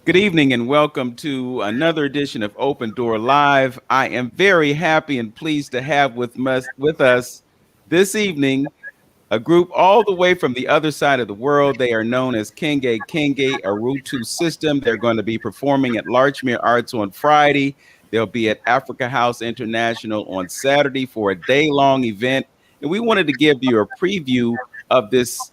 Good evening and welcome to another edition of Open Door Live. I am very happy and pleased to have with us this evening a group all the way from the other side of the world. They are known as Kenge Kenge Orutu System. They're going to be performing at Larchmere Arts on Friday. They'll be at Africa House International on Saturday for a day-long event. And we wanted to give you a preview of this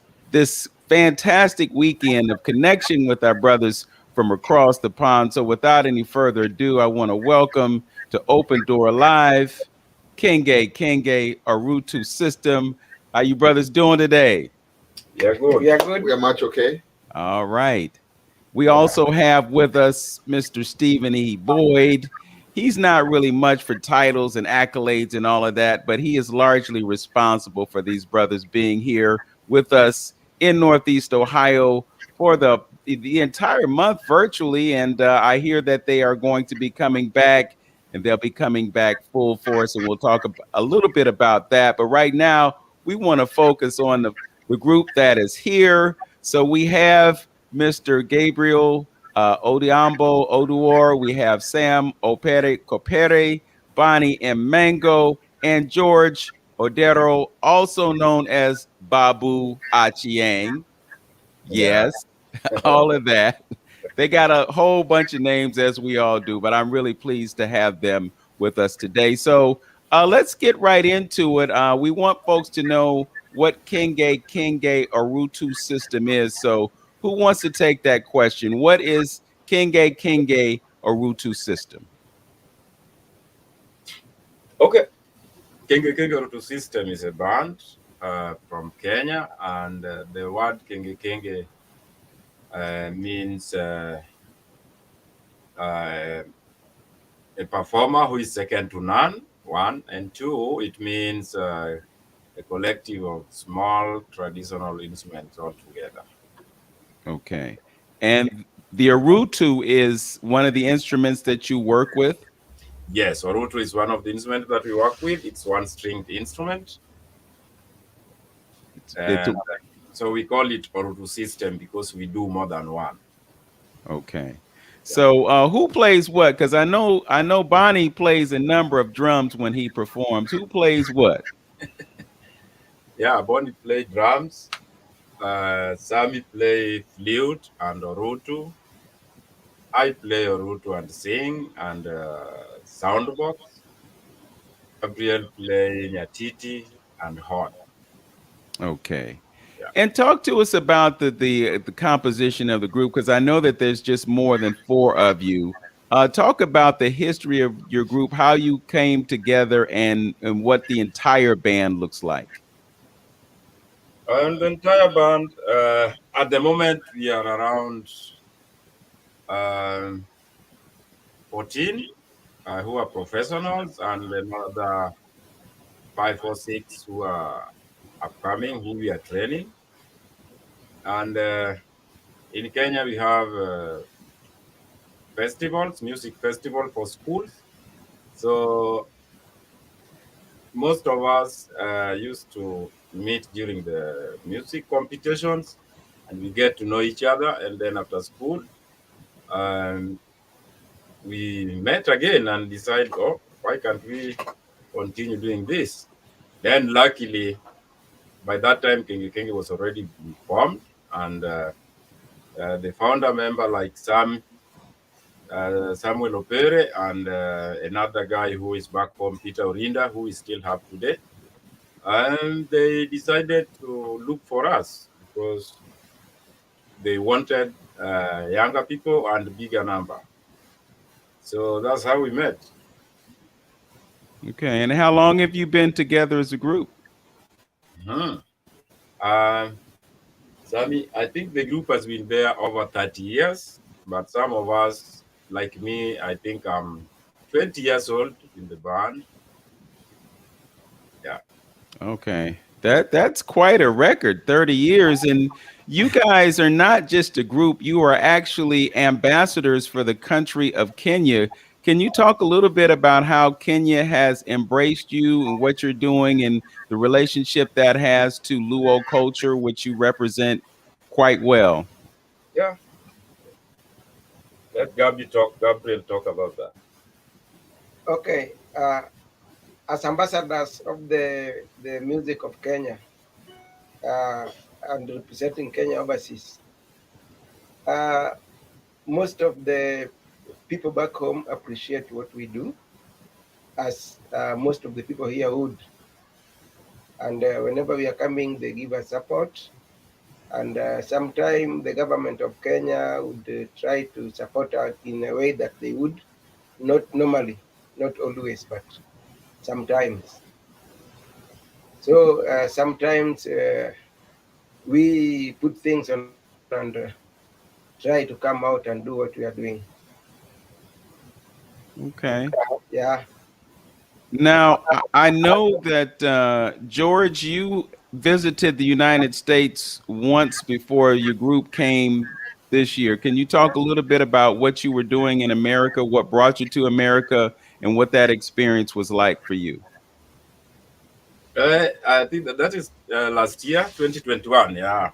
fantastic weekend of connection with our brothers from across the pond. So without any further ado, I want to welcome to Open Door Live, Kenge Kenge Orutu System. How you brothers doing today? Yeah, good. We are good. We are much okay. All right. We also have with us Mr. Stephen E. Boyd. He's not really much for titles and accolades and all of that, but he is largely responsible for these brothers being here with us in Northeast Ohio for the entire month virtually. And I hear that they are going to be coming back and they'll be coming back full force. And we'll talk a little bit about that. But right now, we want to focus on the group that is here. So we have Mr. Gabriel Odiambo Oduor. We have Sam Opere Kopere, Bonnie M. Mango, and George Odero, also known as Babu Achiang. Yeah. Yes, all of that. They got a whole bunch of names, as we all do, but I'm really pleased to have them with us today. So let's get right into it. We want folks to know what Kenge Kenge Orutu system is. So who wants to take that question? What is Kenge Kenge Orutu system? Okay. Kenge Kenge Orutu System is a band from Kenya, and the word Kenge Kenge means a performer who is second to none, one, and two, it means a collective of small traditional instruments all together. Okay. And the Orutu is one of the instruments that you work with? Yes, Orutu is one of the instruments that we work with. It's one stringed instrument. It's And so we call it Orutu system because we do more than one. okay. So who plays what? Because I know Bonnie plays a number of drums when he performs. Who plays what? Yeah, Bonnie play drums. Sammy play flute and Orutu. I play Orutu and sing and soundbox. Gabriel play nyatiti and horn. Okay. Yeah. And talk to us about the composition of the group, because I know that there's just more than four of you. Talk about the history of your group, how you came together, and what the entire band looks like. And the entire band, at the moment, we are around um 14 who are professionals and another 5 or 6 who are upcoming, who we are training. And in Kenya, we have festivals, music festival for schools. So most of us used to meet during the music competitions, and we get to know each other. And then after school, um, we met again and decided, oh, why can't we continue doing this? Then luckily, by that time, Kenge Kenge was already formed, and the founder member like Samuel Opere and another guy who is back home, Peter Orinda, who we still have today. And they decided to look for us because they wanted younger people and bigger number. So that's how we met. Okay. And how long have you been together as a group? Mhm. Um, Sammy, I think the group has been there over 30 years, but some of us, like me, I think I'm 20 years old in the band. Yeah. Okay. That's quite a record, 30 years. And you guys are not just a group, you are actually ambassadors for the country of Kenya. Can you talk a little bit about how Kenya has embraced you and what you're doing and the relationship that has to Luo culture, which you represent quite well? Yeah. Let Gabriel talk about that. Okay, as ambassadors of the music of Kenya uh, and representing Kenya overseas, uh, most of the people back home appreciate what we do, as most of the people here would. And whenever we are coming, they give us support. And sometimes the government of Kenya would try to support us in a way that they would, not normally, not always, but sometimes. So sometimes we put things on and try to come out and do what we are doing. Okay. Yeah. Now, I know that George, you visited the United States once before your group came this year. Can you talk a little bit about what you were doing in America, what brought you to America, and what that experience was like for you? I think that is last year, 2021. Yeah,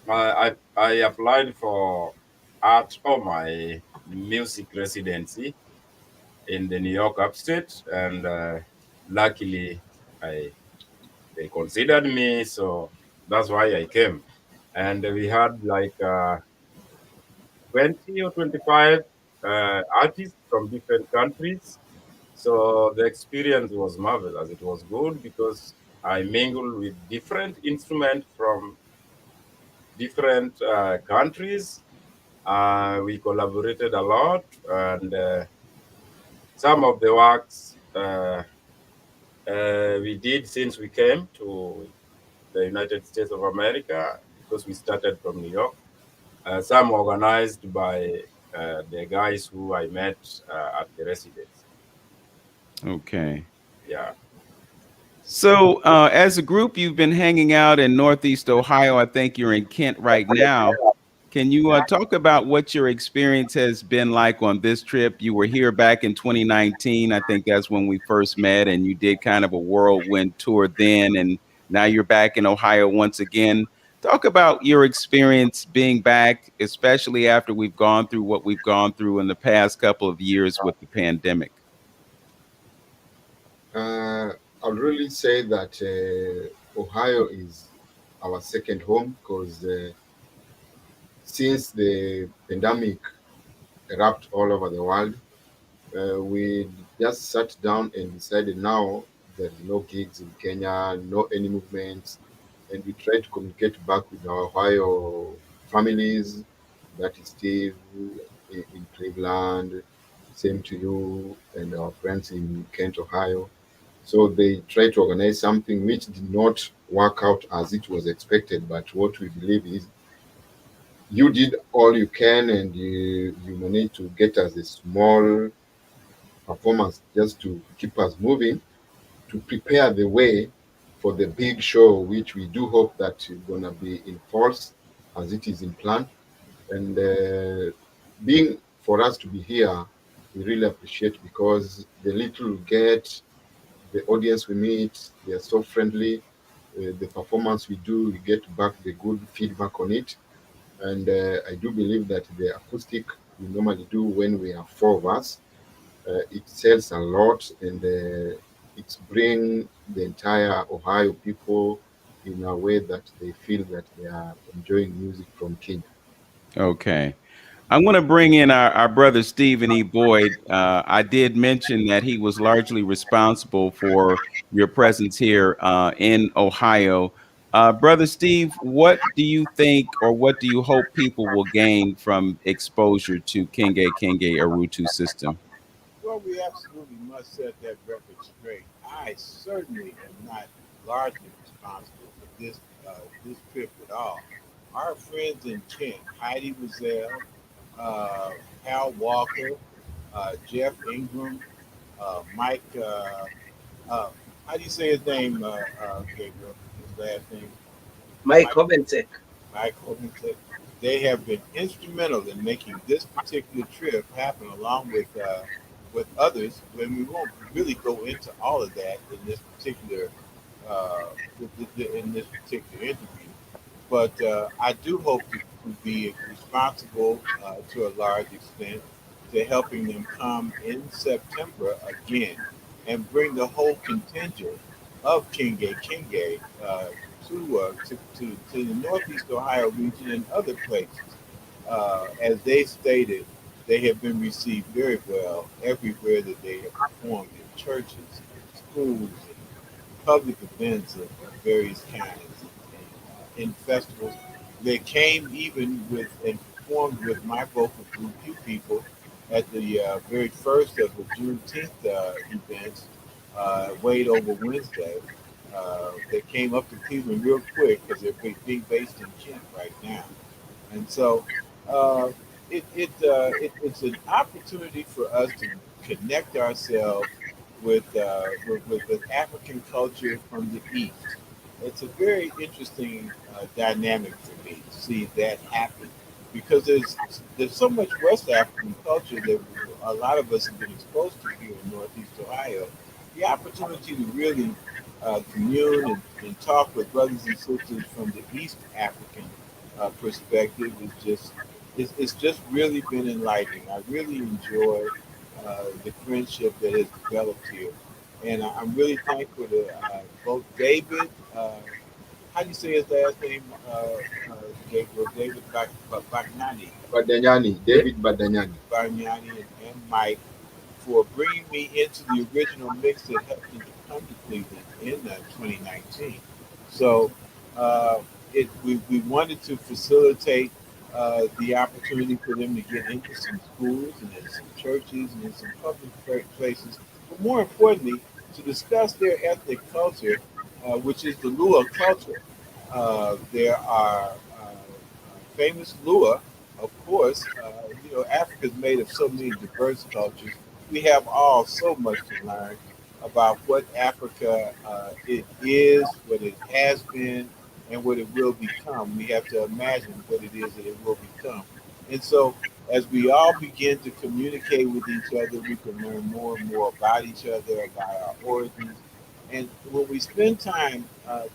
I applied for art or my music residency in the New York upstate, and luckily, I they considered me, so that's why I came. And we had like 20 or 25 artists from different countries. So the experience was marvelous. It was good because I mingled with different instruments from different countries. We collaborated a lot, and some of the works we did since we came to the United States of America, because we started from New York. Some organized by the guys who I met at the residence. Okay. Yeah. So, as a group, you've been hanging out in Northeast Ohio. I think you're in Kent right now. Can you talk about what your experience has been like on this trip? You were here back in 2019. I think that's when we first met, and you did kind of a whirlwind tour then. And now you're back in Ohio once again. Talk about your experience being back, especially after we've gone through what we've gone through in the past couple of years with the pandemic. Uh, I'll really say that Ohio is our second home because since the pandemic erupted all over the world, we just sat down and decided now there is no gigs in Kenya, no any movements, and we try to communicate back with our Ohio families. That is Steve in Cleveland, same to you, and our friends in Kent, Ohio. So they tried to organize something which did not work out as it was expected. But what we believe is you did all you can, and you managed to get us a small performance just to keep us moving, to prepare the way for the big show, which we do hope that is going to be in force as it is in plan. And being for us to be here, we really appreciate because the little we get, the audience we meet, they are so friendly. The performance we do, we get back the good feedback on it. And I do believe that the acoustic we normally do when we are four of us, it sells a lot, and it's bring the entire Ohio people in a way that they feel that they are enjoying music from King. Okay. I'm going to bring in our brother Stephen E. Boyd. I did mention that he was largely responsible for your presence here in Ohio. Brother Steve, what do you think or what do you hope people will gain from exposure to Kenge Kenge Orutu system? Well, we absolutely must set that record straight. I certainly am not largely responsible for this trip at all. Our friends in Kent, Heidi was there, uh, Hal Walker, Jeff Ingram, Mike. How do you say his name, Gabriel? His last name, Mike Mike. Hovensek. Mike Hovington. They have been instrumental in making this particular trip happen, along with others. When we won't really go into all of that uh, in this particular interview, but I do hope to be responsible to a large extent to helping them come in September again and bring the whole contingent of Kenge Kenge to the Northeast Ohio region and other places. As they stated, they have been received very well everywhere that they have performed in churches, schools, and public events of various kinds, and in festivals. They came even with and performed with my vocal group, You People, at the very first of the Juneteenth events, Wade over Wednesday. They came up to Cleveland real quick because they're being based in Kent right now. And so uh, it's an opportunity for us to connect ourselves with African culture from the East. It's a very interesting dynamic for me to see that happen because there's so much West African culture that a lot of us have been exposed to here in Northeast Ohio. The opportunity to really commune and talk with brothers and sisters from the East African perspective is just it's just really been enlightening. I really enjoy the friendship that has developed here, and I'm really thankful to both David. How do you say his last name? Gabriel David Bagnani, Badanyani, David Badanyani. Bagnani, and Mike for bringing me into the original mix that helped me to come to Cleveland in 2019. So we wanted to facilitate the opportunity for them to get into some schools and in some churches and in some public places, but more importantly, to discuss their ethnic culture, which is the Lua culture. There are famous Lua, of course. Africa is made of so many diverse cultures. We have all so much to learn about what Africa it is, what it has been, and what it will become. We have to imagine what it is that it will become. And so, as we all begin to communicate with each other, we can learn more and more about each other, about our origins. And when we spend time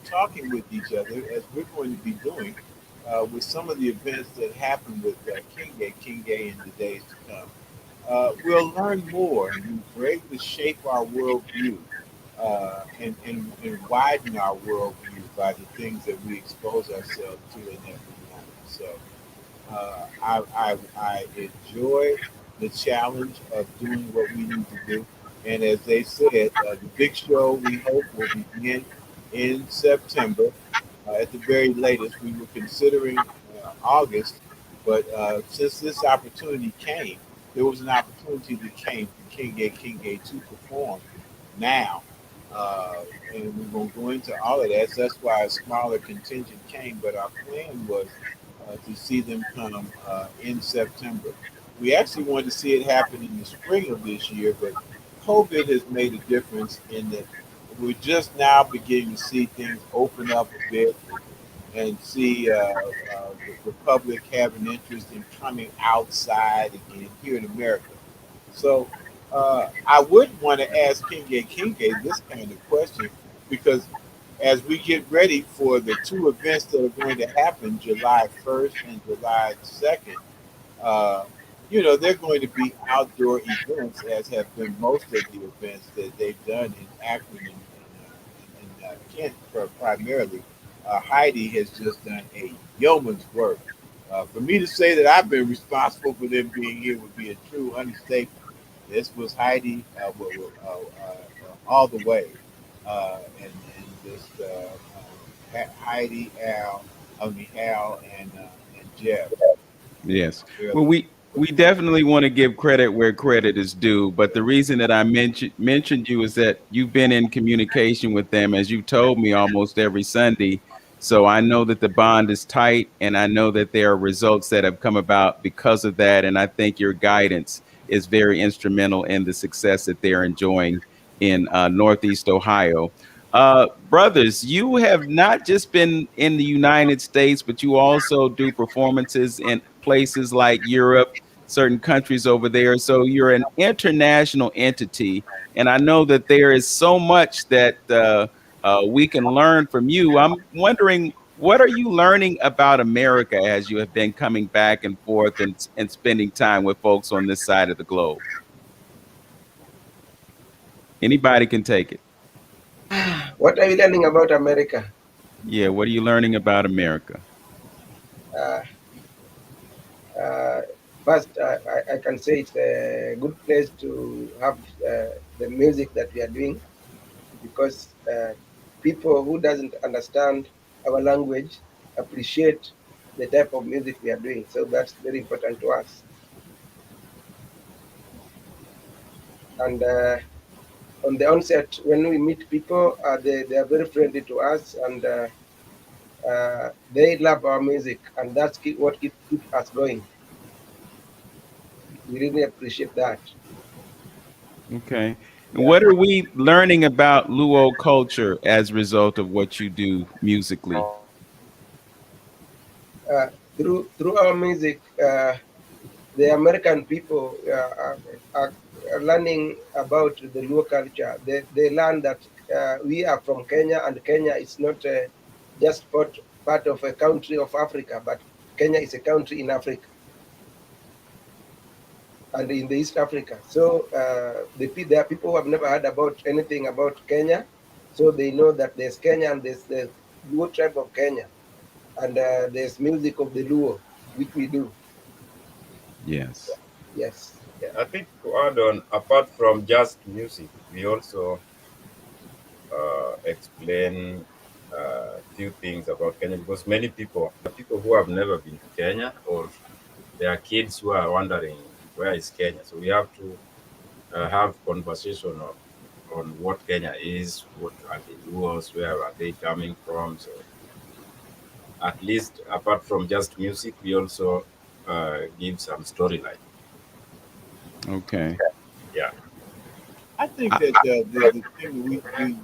talking with each other, as we're going to be doing with some of the events that happen with Kenge Kenge in the days to come, we'll learn more and we're able to shape our worldview and widen our worldview by the things that we expose ourselves to in every moment. So I enjoy the challenge of doing what we need to do. And as they said, the big show we hope will begin in September. At the very latest, we were considering August, but since this opportunity came, there was an opportunity that came for Kenge Kenge to perform now. Uh, and we're going to go into all of that. So that's why a smaller contingent came, but our plan was to see them come in September. We actually wanted to see it happen in the spring of this year, but COVID has made a difference in that we're just now beginning to see things open up a bit and see the public have an interest in coming outside again here in America. So I would want to ask Kenge Kenge this kind of question because as we get ready for the two events that are going to happen July 1st and July 2nd, uh, they're going to be outdoor events, as have been most of the events that they've done in Akron and Kent primarily. Heidi has just done a yeoman's work. For me to say that I've been responsible for them being here would be a true understatement. This was Heidi all the way, and just Heidi, Hal, and Jeff. Yes. Well, Really. we definitely want to give credit where credit is due, but the reason that I mentioned you is that you've been in communication with them, as you told me, almost every Sunday. So I know that the bond is tight, and I know that there are results that have come about because of that. And I think your guidance is very instrumental in the success that they're enjoying in Northeast Ohio. Brothers, you have not just been in the United States, but you also do performances in places like Europe, certain countries over there. So you're an international entity. And I know that there is so much that we can learn from you. I'm wondering What are you learning about America as you have been coming back and forth and spending time with folks on this side of the globe? Anybody can take it. What are we learning about America? Yeah, what are you learning about America? Uh, uh, First, I can say it's a good place to have the music that we are doing, because people who doesn't understand our language appreciate the type of music we are doing. So that's very important to us. And on the onset, when we meet people, they are very friendly to us, and they love our music, and that's what keep us going. We really appreciate that. Okay. And Yeah. what are we learning about Luo culture as a result of what you do musically? Through our music, the American people are learning about the Luo culture. They learn that we are from Kenya, and Kenya is not just part of a country of Africa, but Kenya is a country in Africa and in the East Africa. So there are people who have never heard about anything about Kenya, so they know that there's Kenya and there's the Luo tribe of Kenya, and there's music of the Luo, which we do. Yes. Yes. Yeah, I think to add on, apart from just music, we also explain a few things about Kenya, because many people who have never been to Kenya, or there are kids who are wondering where is Kenya. So we have to have conversation on what Kenya is, what are the Luos, where are they coming from. So at least apart from just music, we also give some storyline. Okay. Yeah. I think I, that the thing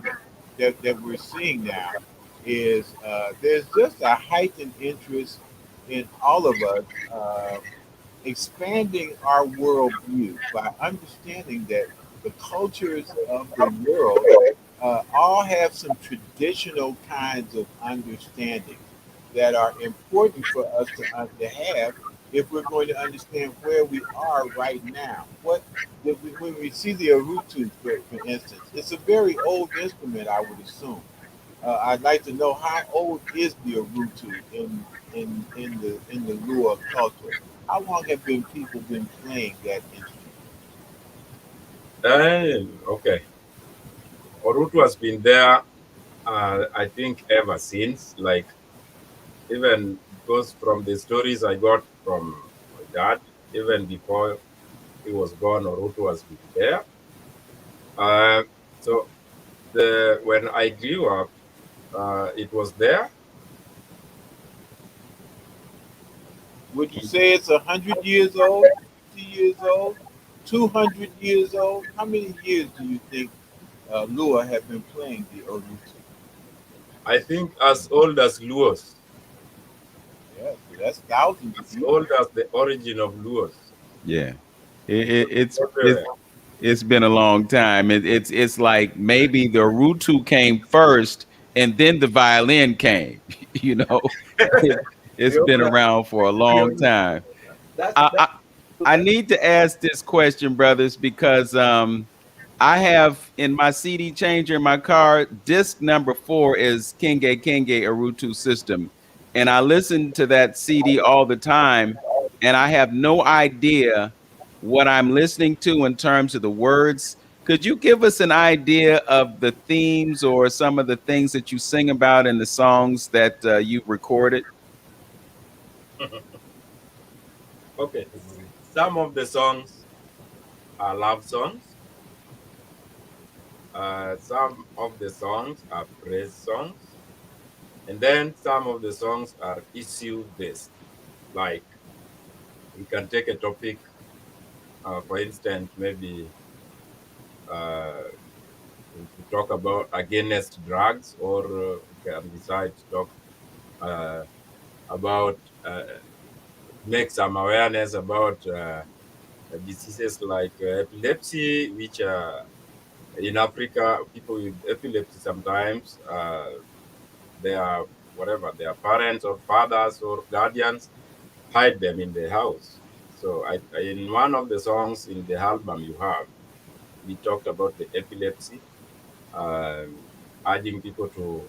that that we're seeing now is there's just a heightened interest in all of us expanding our worldview by understanding that the cultures of the world all have some traditional kinds of understandings that are important for us to have if we're going to understand where we are right now. When we see the Orutu, for instance, it's a very old instrument, I would assume. I'd like to know how old is the Orutu in the Lua culture? How long have people been playing that instrument? Okay. Orutu has been there, I think, ever since. Like, even because from the stories I got from my dad, even before he was gone, Orutu has been there. Uh, so when I grew up, it was there. Would you say it's 100 years old, 50 years old, 200 years old? How many years do you think Lua have been playing the Orutu? I think as old as Luos, Yeah, so that's thousands of as years. old as the origin of Luos. yeah. It was It's everywhere. it's been a long time. It's like maybe the Rutu came first and then the violin came. You know, it, We it's been also around for a we long also- time. That's I, that's I I need to ask this question, brothers, because I have in my CD changer in my car, disc number 4 is Kenge Kenge Orutu System. And I listen to that CD all the time, and I have no idea what I'm listening to in terms of the words. Could you give us an idea of the themes or some of the things that you sing about in the songs that you've recorded? okay. Some of the songs are love songs. Some of the songs are praise songs, and then some of the songs are issue based. Like, we can take a topic, for instance, maybe uh, to talk about against drugs, or we can decide to talk uh, about make some awareness about diseases like epilepsy, which in Africa, people with epilepsy sometimes they are whatever their parents or fathers or guardians hide them in the house. So in one of the songs in the album you have, we talked about the epilepsy, um, urging people to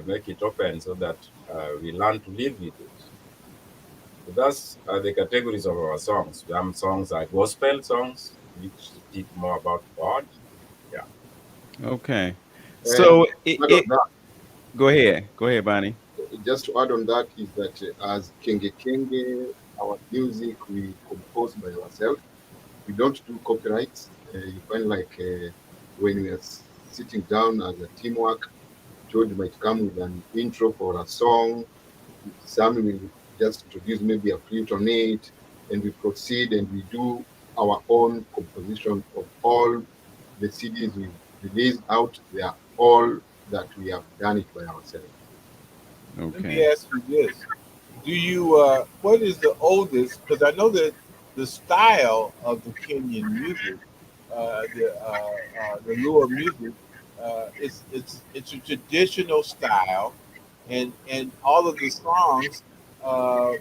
make it open so that we learn to live with it. So that's the categories of our songs. Some songs are gospel songs, which speak more about God. Yeah. Okay. And So part of that, go ahead, Bonnie. just to add on that, is that as Kenge Kenge, our music we compose by ourselves. We don't do copyrights. You find like when we are sitting down as a teamwork, George might come with an intro for a song. Sam will just introduce maybe a flute on it, and we proceed and we do our own composition of all the CDs we released out. They are all that we have done it by ourselves. Let me Okay. ask you this: Do you what is the oldest? Because I know that the style of the Kenyan music, the Lua music, it's a traditional style, and all of the songs uh,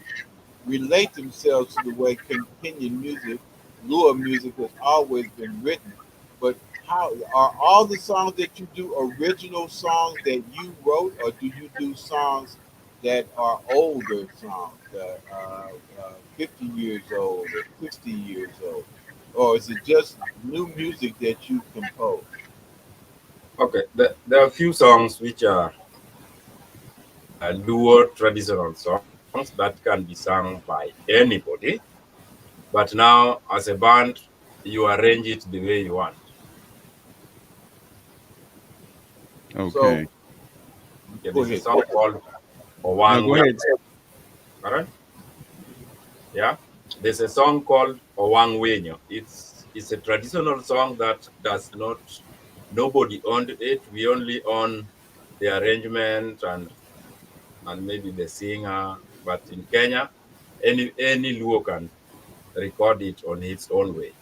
relate themselves to the way Kenyan music, Lua music, has always been written. But how are all the songs that you do original songs that you wrote, or do you do songs that are older songs, 50 years old or 60 years old, or is it just new music that you compose? Okay. There are a few songs which are Luo traditional songs that can be sung by anybody. But now, as a band, you arrange it the way you want. So Okay. Okay, go there's a ahead. song called No, go Owang. ahead. Correct? Yeah. There's a song called Owang Wenyo. It's a traditional song that does not nobody owned it. We only own the arrangement and maybe the singer. But in Kenya, any Luo can record it on its own way.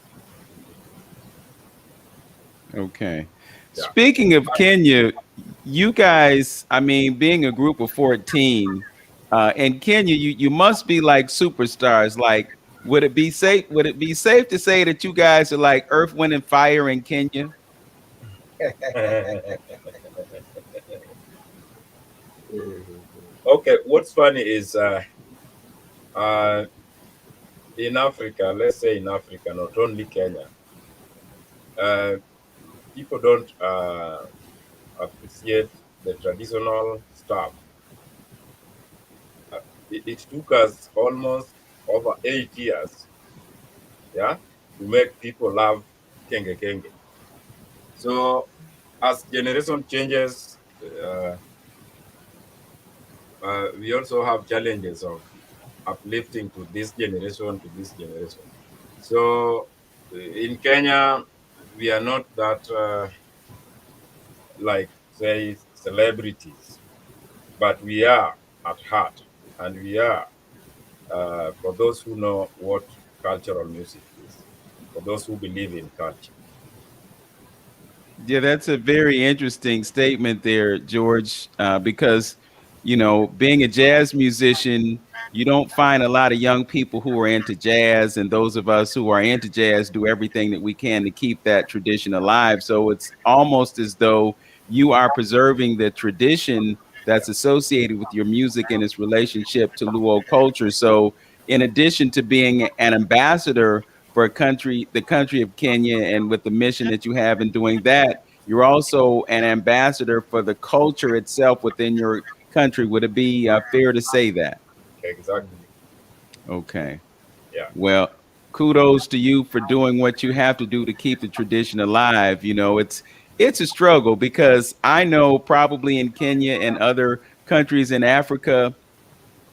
Okay. Yeah. Speaking of Kenya, you guys, I mean, being a group of 14, in Kenya, you must be like superstars. Like, would it be safe to say that you guys are like Earth, Wind, and Fire in Kenya? Okay, what's funny is uh, in Africa, let's say in Africa, not only Kenya, uh, people don't appreciate the traditional stuff. It took us almost over 8 years, yeah, to make people love Kenge Kenge. So as generation changes, we also have challenges of uplifting to this generation to this generation. So in Kenya, we are not that like say celebrities, but we are at heart, and we are for those who know what cultural music is, for those who believe in culture. Yeah, that's a very interesting statement there, George, because, you know, being a jazz musician, you don't find a lot of young people who are into jazz, and those of us who are into jazz do everything that we can to keep that tradition alive. So it's almost as though you are preserving the tradition that's associated with your music and its relationship to Luo culture. So, in addition to being an ambassador for a country, the country of Kenya, and with the mission that you have in doing that, you're also an ambassador for the culture itself within your country. Would it be fair to say that? Exactly. Okay. Yeah. Well, kudos to you for doing what you have to do to keep the tradition alive. You know, it's a struggle because I know probably in Kenya and other countries in Africa,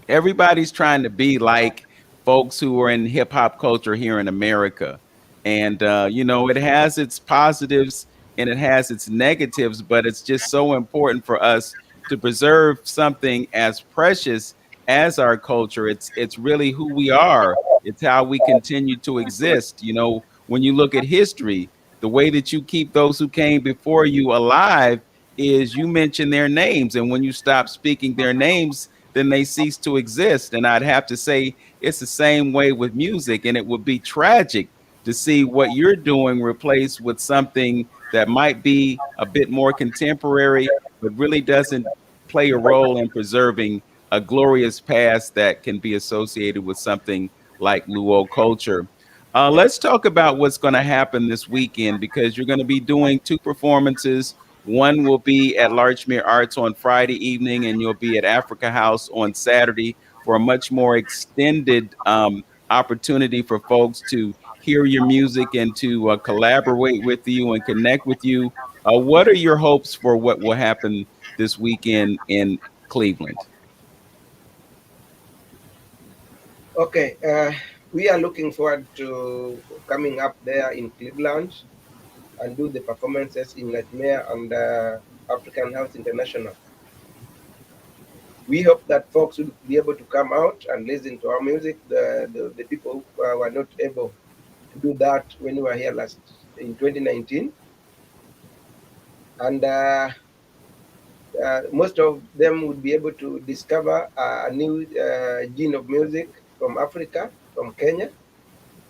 everybody's trying to be like folks who are in hip hop culture here in America. And, you know, it has its positives and it has its negatives, but it's just so important for us to preserve something as precious as our culture. It's really who we are. It's how we continue to exist. You know, when you look at history, the way that you keep those who came before you alive is you mention their names, and when you stop speaking their names, then they cease to exist. And I'd have to say it's the same way with music, and it would be tragic to see what you're doing replaced with something that might be a bit more contemporary, but really doesn't play a role in preserving a glorious past that can be associated with something like Luo culture. Let's talk about what's going to happen this weekend, because you're going to be doing two performances. One will be at Larchmere Arts on Friday evening, and you'll be at Africa House on Saturday for a much more extended opportunity for folks to hear your music and to collaborate with you and connect with you. What are your hopes for what will happen this weekend in Cleveland? Okay, we are looking forward to coming up there in Cleveland and do the performances in Larchmere and African House International. We hope that folks will be able to come out and listen to our music. The people who were not able to do that when we were here last in 2019, and most of them would be able to discover a new gene of music from Africa, from Kenya,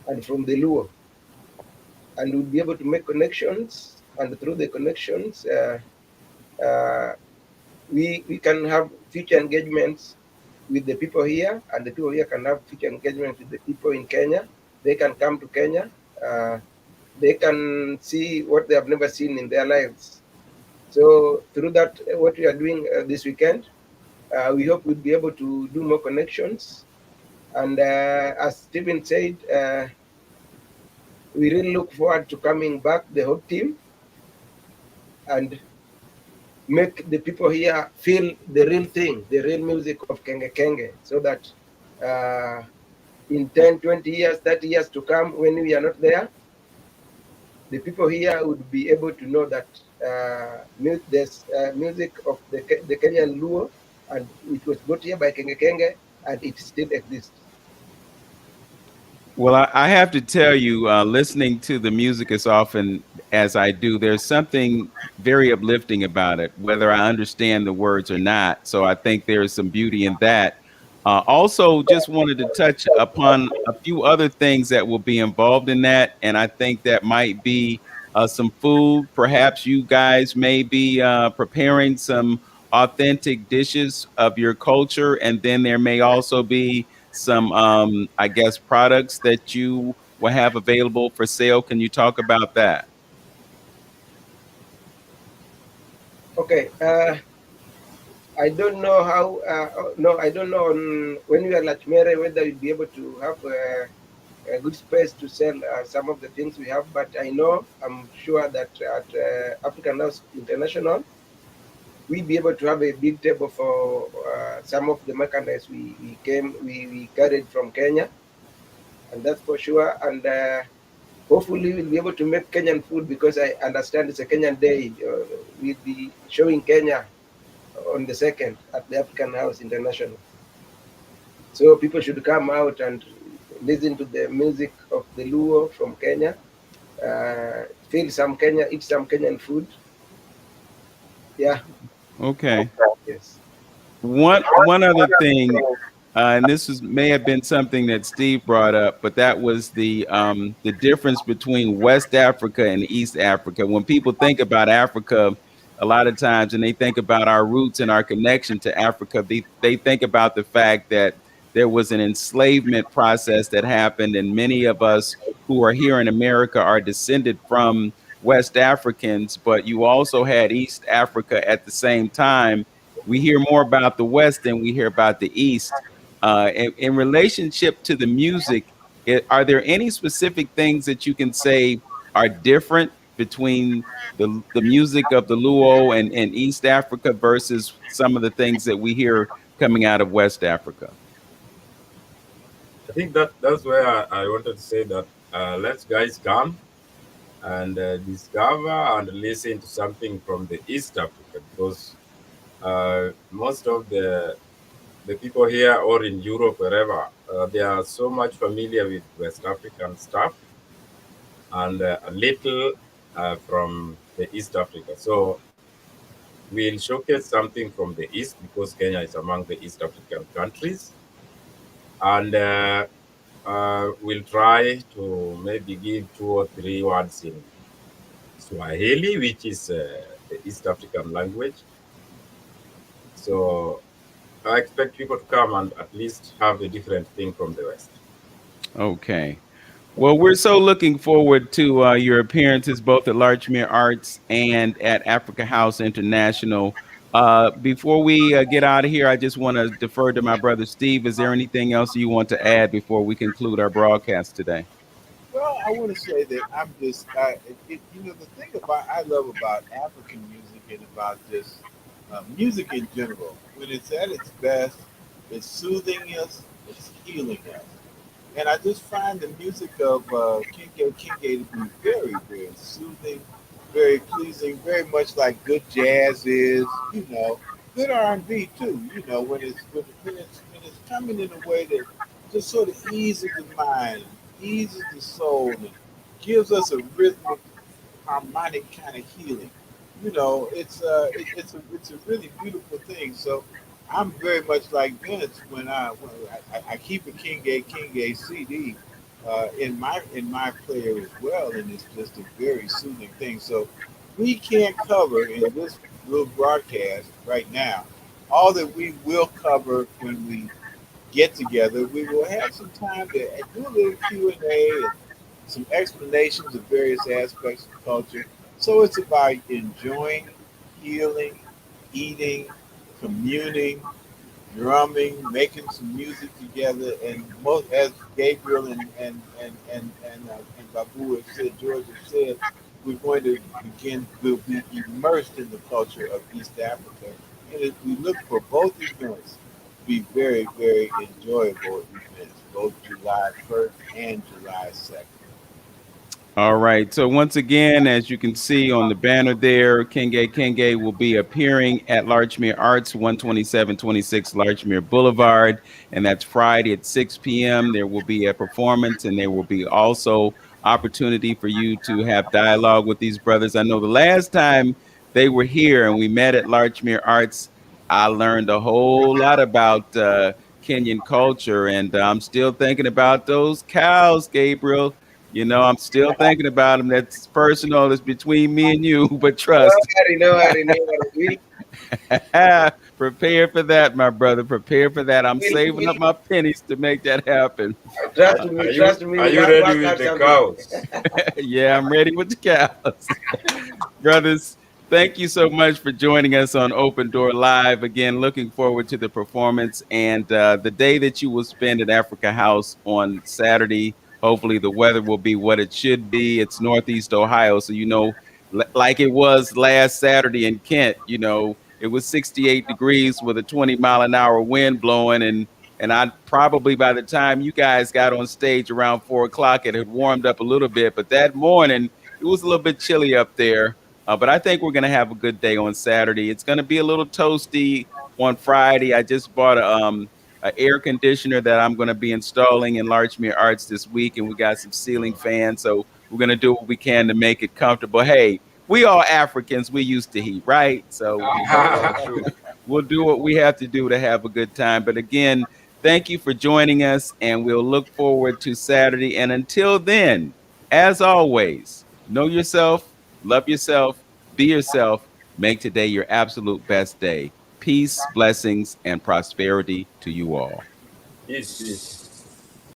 and from the Luo, and we'll be able to make connections. And through the connections, uh, we can have future engagements with the people here, and the people here can have future engagements with the people in Kenya. They can come to Kenya. They can see what they have never seen in their lives. So through that, what we are doing this weekend, we hope we'll be able to do more connections. And as Stephen said, we really look forward to coming back, the whole team, and make the people here feel the real thing, the real music of Kenge Kenge, so that in 10, 20 years, 30 years to come, when we are not there, the people here would be able to know that there's music of the Kenyan Luo, and it was brought here by Kenge Kenge, and it still exists. Well, I have to tell you, listening to the music as often as I do, there's something very uplifting about it, whether I understand the words or not. So I think there's some beauty in that. Also, just wanted to touch upon a few other things that will be involved in that. And I think that might be some food. Perhaps you guys may be preparing some authentic dishes of your culture. And then there may also be some, I guess, products that you will have available for sale. Can you talk about that? Okay. I don't know how. No, I don't know when we are Larchmere whether we'll be able to have a good space to sell some of the things we have. But I'm sure that at African House International, we'll be able to have a big table for some of the merchandise we carried from Kenya, and that's for sure. And hopefully, we'll be able to make Kenyan food, because I understand it's a Kenyan day. We'll be showing Kenya on the 2nd at the African House International. So people should come out and listen to the music of the Luo from Kenya, feel some Kenya, eat some Kenyan food. Yeah. Okay. Yes. One other thing, and may have been something that Steve brought up, but that was the difference between West Africa and East Africa. When people think about Africa, a lot of times, and they think about our roots and our connection to Africa, they think about the fact that there was an enslavement process that happened, and many of us who are here in America are descended from West Africans, but you also had East Africa at the same time. We hear more about the West than we hear about the East. In relationship to the music, are there any specific things that you can say are different between the music of the Luo and East Africa versus some of the things that we hear coming out of West Africa? I think that's where I wanted to say that let's guys come and discover and listen to something from the East Africa, because most of the people here or in Europe, wherever, they are so much familiar with West African stuff and a little from the East Africa. So We'll showcase something from the East because Kenya is among the East African countries. And we'll try to maybe give 2 or 3 words in Swahili, which is the East African language. So I expect people to come and at least have a different thing from the West. Okay. Well, we're so looking forward to your appearances both at Larchmere Arts and at Africa House International. Before we get out of here, I just want to defer to my brother Steve. Is there anything else you want to add before we conclude our broadcast today? Well, I want to say that I'm just, the thing about I love about African music and about just music in general, when it's at its best, it's soothing us, it's healing us. And I just find the music of Kenge Kenge to be very, very soothing, very pleasing, very much like good jazz is, good R&B too. When it's coming in a way that just sort of eases the mind, eases the soul, and gives us a rhythmic, harmonic kind of healing. It's a really beautiful thing. So I'm very much like Vince when I keep a King A CD in my player as well, and it's just a very soothing thing. So we can't cover in this little broadcast right now all that we will cover when we get together. We will have some time to do a little Q&A and some explanations of various aspects of culture. So it's about enjoying, healing, eating, communing, drumming, making some music together, and most, as Gabriel and Babu have said, George have said, we'll be immersed in the culture of East Africa. And if we look for both events to be very, very enjoyable events, both July 1st and July 2nd. All right. So once again, as you can see on the banner there, Kenge Kenge will be appearing at Larchmere Arts, 12726 Larchmere Boulevard, and that's Friday at 6 p.m. There will be a performance, and there will be also opportunity for you to have dialogue with these brothers. I know the last time they were here and we met at Larchmere Arts, I learned a whole lot about Kenyan culture, and I'm still thinking about those cows, Gabriel. I'm still thinking about them. That's personal. It's between me and you, but trust. No worry, no worry. Prepare for that, my brother. Prepare for that. I'm saving We'll, up my pennies to make that happen. trust Are me, you trust me. are We'll you ready work with out the something. cows? Yeah, I'm ready with the cows. Brothers, thank you so much for joining us on Open Door Live. Again, looking forward to the performance and the day that you will spend at Africa House on Saturday. Hopefully, the weather will be what it should be. It's Northeast Ohio, so like it was last Saturday in Kent, it was 68 degrees with a 20-mile-an-hour wind blowing, and I probably by the time you guys got on stage around 4 o'clock, it had warmed up a little bit. But that morning, it was a little bit chilly up there. But I think we're going to have a good day on Saturday. It's going to be a little toasty on Friday. I just bought a air conditioner that I'm going to be installing in Larchmere Arts this week, and we got some ceiling fans. So we're going to do what we can to make it comfortable. Hey, we all Africans, we used to heat, right? So True. we'll do what we have to do to have a good time. But again, thank you for joining us, and we'll look forward to Saturday. And until then, as always, know yourself, love yourself, be yourself, make today your absolute best day. Peace, blessings, and prosperity to you all. Peace.